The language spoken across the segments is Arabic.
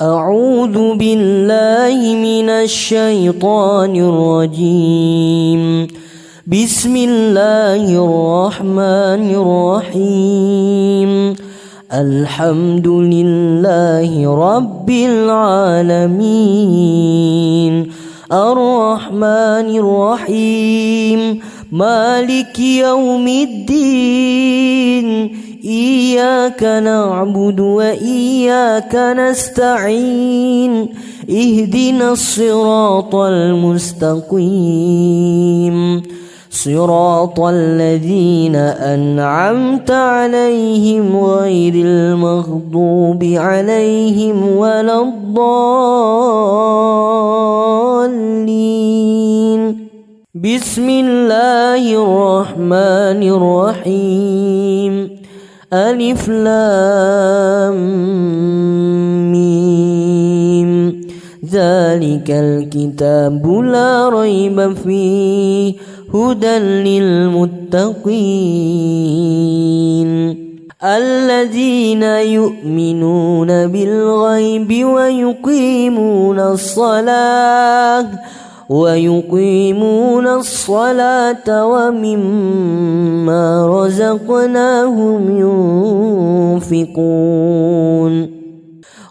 أعوذ بالله من الشيطان الرجيم. بسم الله الرحمن الرحيم. الحمد لله رب العالمين، الرحمن الرحيم، مالك يوم الدين. إياك نعبد وإياك نستعين. اهدنا الصراط المستقيم، صراط الذين أنعمت عليهم غير المغضوب عليهم ولا الضالين. بسم الله الرحمن الرحيم. ألف لام ميم. ذلك الكتاب لا ريب فيه هدى للمتقين الذين يؤمنون بالغيب ويقيمون الصلاة ومما رزقناهم ينفقون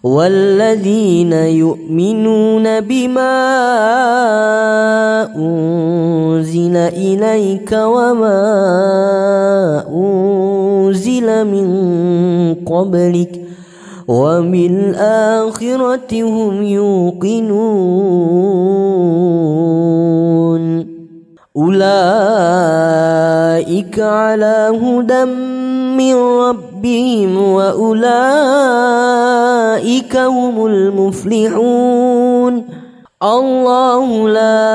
والذين يؤمنون بما أنزل إليك وما أنزل من قبلك وبالآخرة هم يوقنون أولئك على هدى من ربهم وأولئك هم المفلحون. الله لا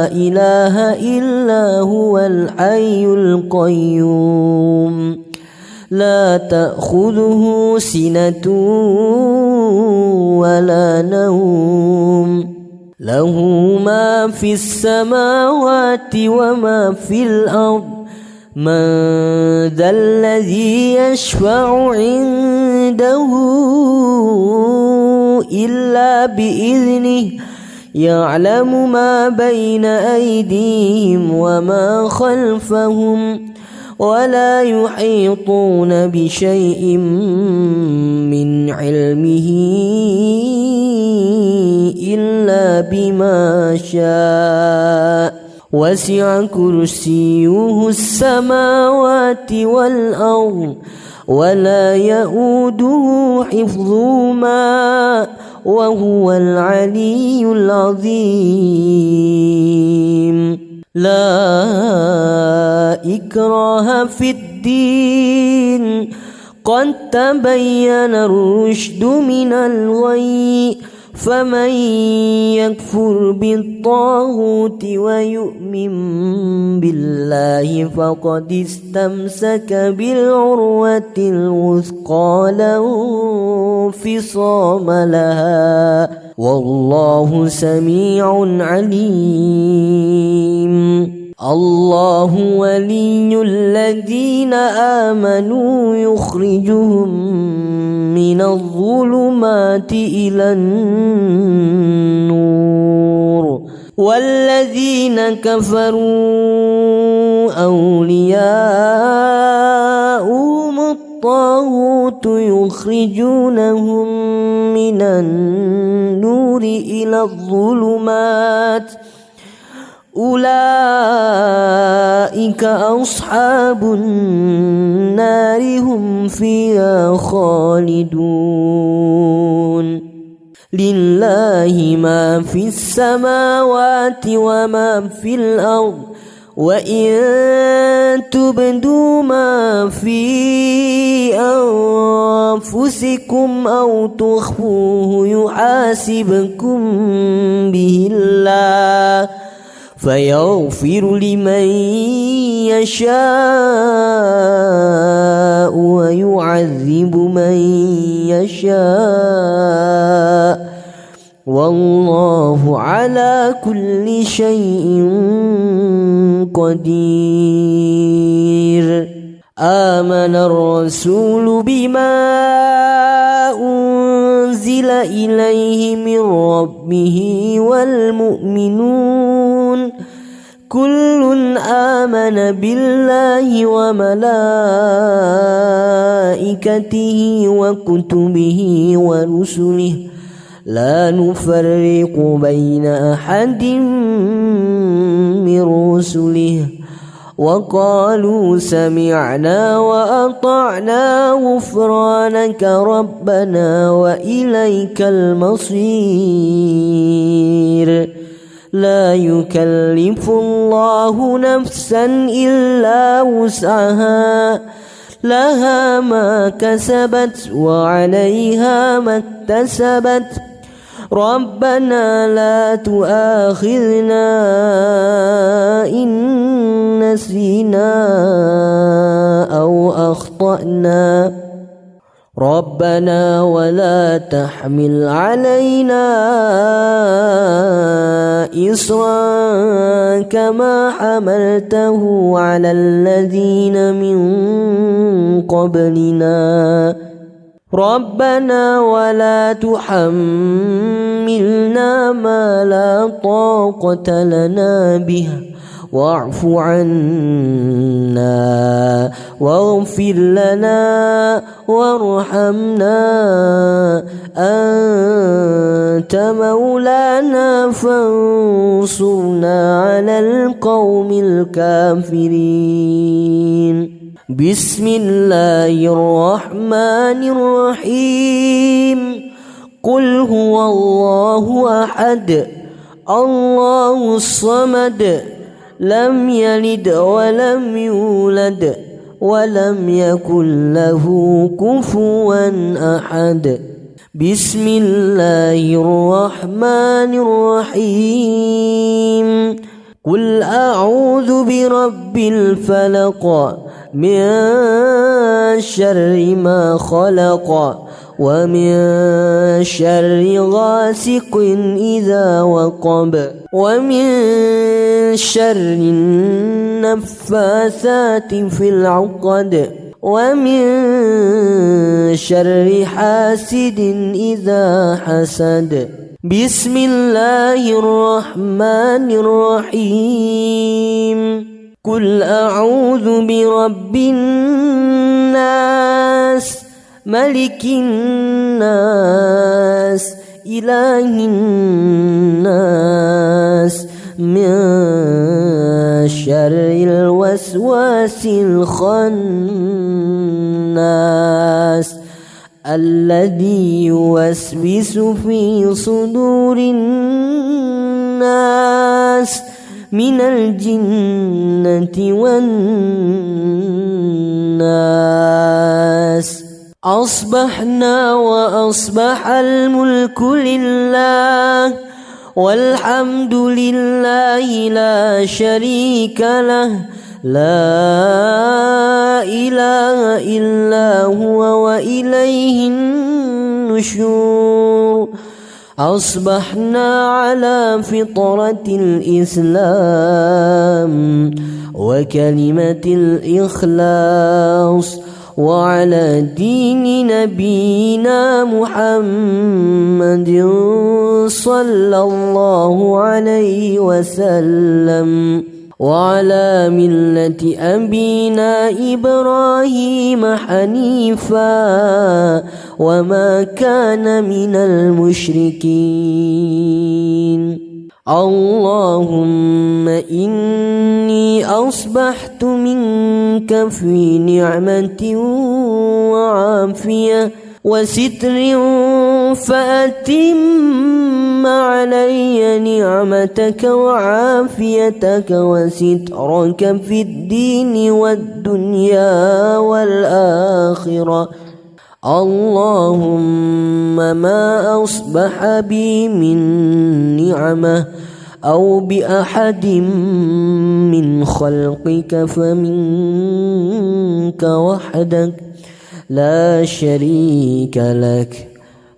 إله إلا هو الحي القيوم، لا تأخذه سنة ولا نوم، له ما في السماوات وما في الأرض. من ذا الذي يشفع عنده إلا بإذنه، يعلم ما بين أيديهم وما خلفهم ولا يحيطون بشيء من علمه إلا بما شاء. وسع كرسيه السماوات والأرض ولا يؤوده حفظهما وهو العلي العظيم. لا إكراه في الدين، قد تبين الرشد من الغي، فمن يكفر بالطاغوت ويؤمن بالله فقد استمسك بالعروة الوثقى لا انفصام لها، والله سميع عليم. الله ولي الذين آمنوا يخرجهم من الظلمات إلى النور، والذين كفروا أولياؤهم الطاغوت يخرجونهم من النور إلى الظلمات، أولئك أصحاب النار هم فيها خالدون. لله ما في السماوات وما في الأرض، وإن تبدوا ما في أنفسكم أو تخفوه يحاسبكم به الله، فيغفر لمن يشاء ويعذب من يشاء، والله على كل شيء قدير. آمن الرسول بما أنزل إليه من ربه والمؤمنون كل آمن بالله وملائكته وكتبه ورسله لا نفرق بين أحد من رسله وقالوا سمعنا وأطعنا غفرانك ربنا وإليك المصير لا يكلف الله نفسا إلا وسعها لها ما كسبت وعليها ما اكتسبت ربنا لا تؤاخذنا إن نسينا أو أخطأنا ربنا ولا تحمل علينا إصرا كما حملته على الذين من قبلنا ربنا ولا تحملنا ما لا طاقة لنا به واعف عنا واغفر لنا وارحمنا أنت مولانا فانصرنا على القوم الكافرين بسم الله الرحمن الرحيم قل هو الله أحد الله الصمد لم يلد ولم يولد ولم يكن له كفوا أحد بسم الله الرحمن الرحيم قل أعوذ برب الفلق من شر ما خلق ومن شر غاسق إذا وقب ومن شر النفاثات في العقد ومن شر حاسد إذا حسد بسم الله الرحمن الرحيم قل أعوذ برب الناس ملك الناس إله الناس من شر الوسواس الخناس الذي يوسوس في صدور الناس من الجنة والناس أصبحنا وأصبح الملك لله والحمد لله لا شريك له لا إله إلا هو وإليه النشور أصبحنا على فطرة الإسلام وكلمة الإخلاص وعلى دين نبينا محمد صلى الله عليه وسلم وعلى ملة أبينا إبراهيم حنيفا وما كان من المشركين اللهم إني أصبحت منك في نعمة وعافية وستر فأتم علي نعمتك وعافيتك وسترك في الدين والدنيا والآخرة اللهم ما أصبح بي من نعمة أو بأحد من خلقك فمنك وحدك لا شريك لك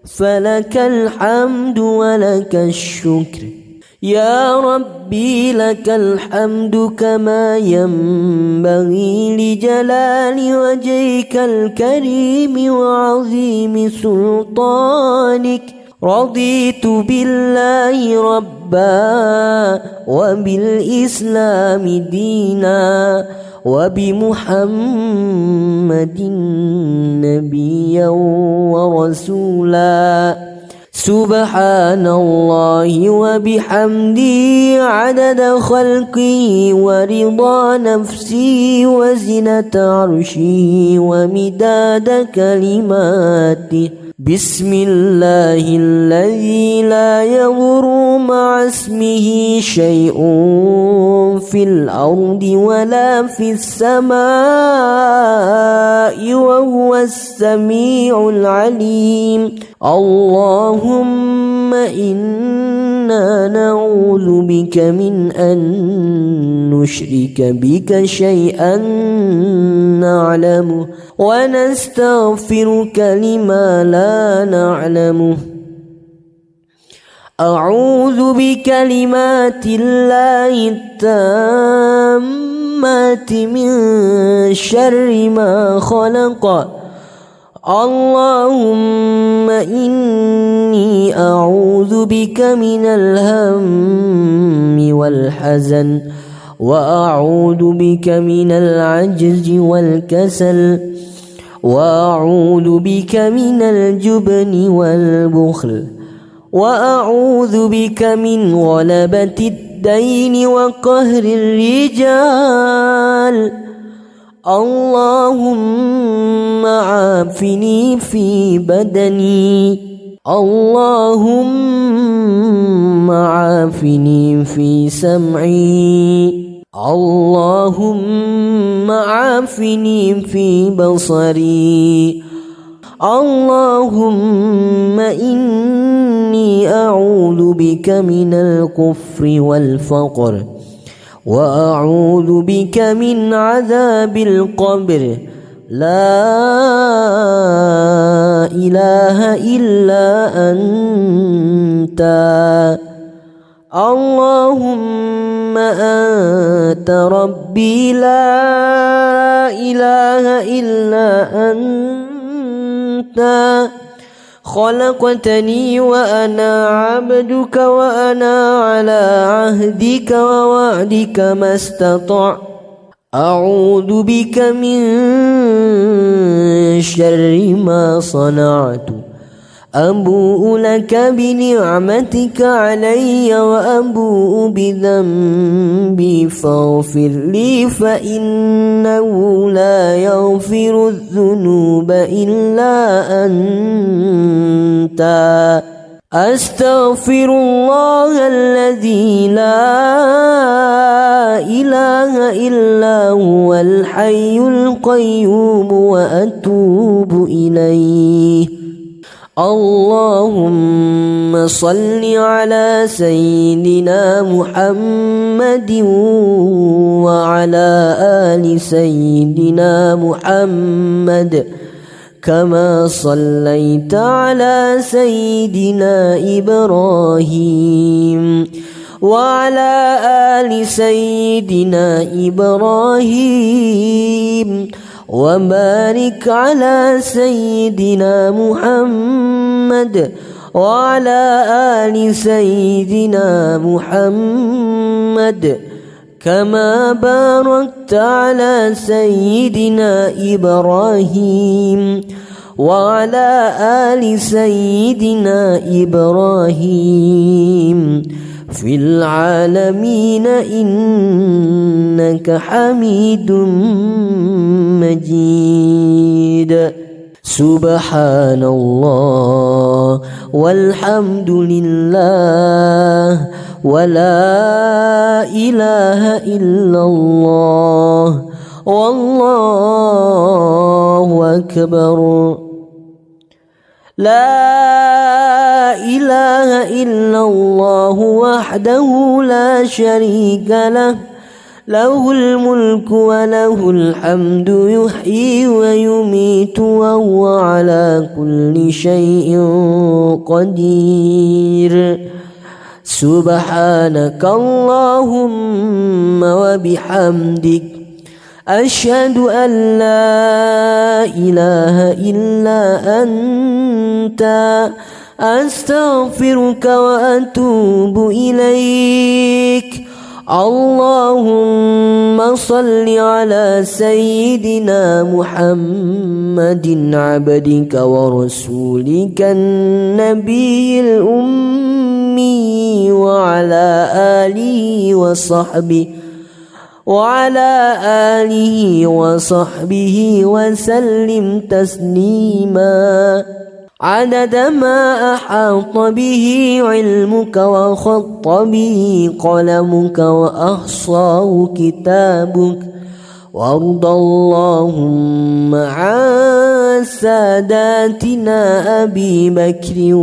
فلك الحمد ولك الشكر يا ربي لك الحمد كما ينبغي لجلال وجهك الكريم وعظيم سلطانك رضيت بالله ربا وبالإسلام دينا وبمحمد نبيا ورسولا سبحان الله وبحمده عدد خلقه ورضا نفسه وزنة عرشه ومداد كلماته بسم الله الذي لا يضر مع اسمه شيء في الأرض ولا في السماء وهو السميع العليم اللهم إنا نعوذ بك من أن نشرك بك شيئا نعلمه ونستغفرك لما لا نعلمه أعوذ بكلمات الله التامات من شر ما خلق اللهم إني أعوذ بك من الهم والحزن وأعوذ بك من العجز والكسل وأعوذ بك من الجبن والبخل وأعوذ بك من غلبة الدين وقهر الرجال اللهم عافني في بدني اللهم عافني في سمعي اللهم عافني في بصري اللهم إني أعوذ بك من الكفر والفقر وأعوذ بك من عذاب القبر لا إله إلا أنت اللهم أنت ربي لا إله إلا أنت خلقتني وأنا عبدك وأنا على عهدك ووعدك ما استطعت أعوذ بك من شر ما صنعت أبوء لك بنعمتك علي وأبوء بذنبي فاغفر لي فإنه لا يغفر الذنوب إلا أنت أستغفر الله الذي لا إله إلا هو الحي القيوم وأتوب إليه اللهم صل على سيدنا محمد وعلى آل سيدنا محمد كما صليت على سيدنا إبراهيم وعلى آل سيدنا إبراهيم وبارك على سيدنا محمد وعلى آل سيدنا محمد كما باركت على سيدنا إبراهيم وعلى آل سيدنا إبراهيم في العالمين إنك حميد مجيد سبحان الله والحمد لله ولا إله إلا الله والله أكبر لا إله إلا الله وحده لا شريك له له الملك وله الحمد يحيي ويميت وهو على كل شيء قدير سبحانك اللهم وبحمدك أشهد أن لا إله إلا أنت أستغفرك وأتوب إليك. اللهم صل على سيدنا محمد عبدك ورسولك النبي الأمي وعلى آله وصحبه وسلم تسليما عدد ما أحاط به علمك وخط به قلمك وأحصاه كتابك. وارض اللهم عن ساداتنا أبي بكر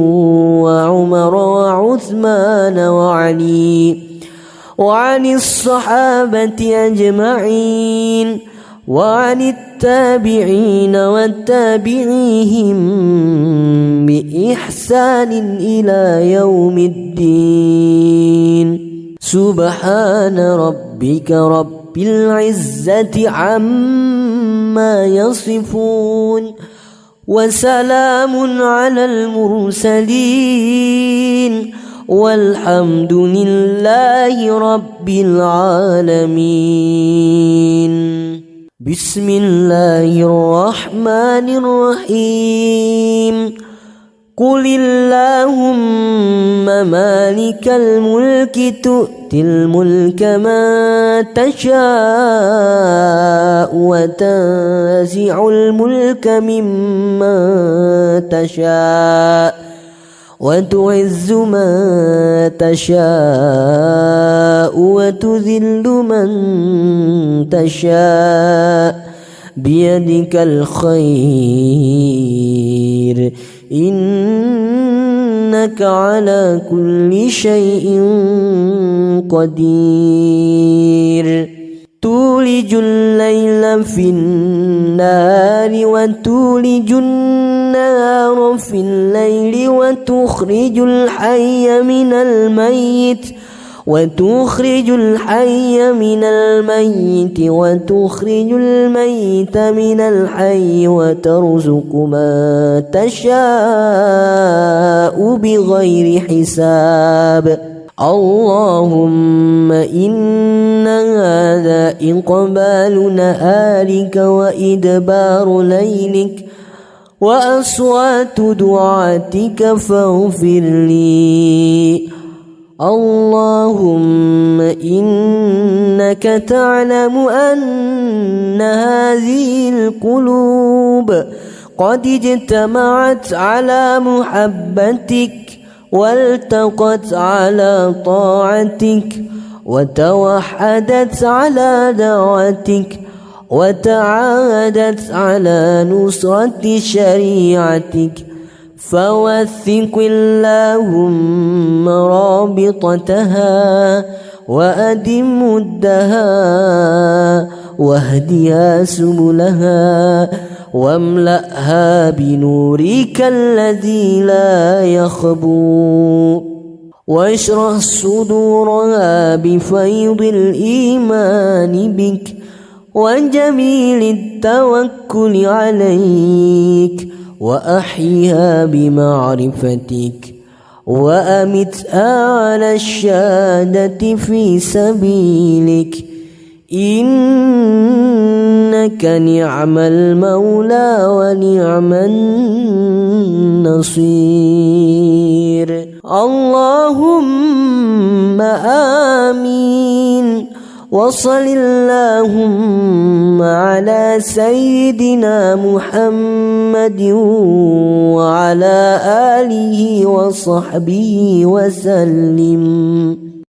وعمر وعثمان وعلي وعن الصحابة أجمعين وعن التابعين والتابعيهم بإحسان إلى يوم الدين. سبحان ربك رب العزة عما يصفون وسلام على المرسلين والحمد لله رب العالمين. بسم الله الرحمن الرحيم. قل اللهم مالك الملك تؤتي الملك من تشاء وتنزع الملك ممن تشاء وتعز من تشاء وتذل من تشاء بيدك الخير إنك على كل شيء قدير. تولج الليل في النهار وتولج النهار في الليل وتخرج الحي من الميت وتخرج الميت من الحي وترزق من تشاء بغير حساب. اللهم إن هذا إقبال نهارك وإدبار ليلك وأصوات دعاتك فاغفر لي. اللهم إنك تعلم أن هذه القلوب قد اجتمعت على محبتك والتقت على طاعتك وتوحدت على دعوتك وتعاهدت على نصرة شريعتك، فوثق اللهم رابطتها وأدم مدها واهدها سبلها واملأها بنورك الذي لا يخبو، واشرح صدورها بفيض الإيمان بك وجميل التوكل عليك، وأحيها بمعرفتك وأمتها على الشهادة في سبيلك، إنك نعم المولى ونعم النصير. اللهم آمين. وصل اللهم على سيدنا محمد وعلى آله وصحبه وسلم.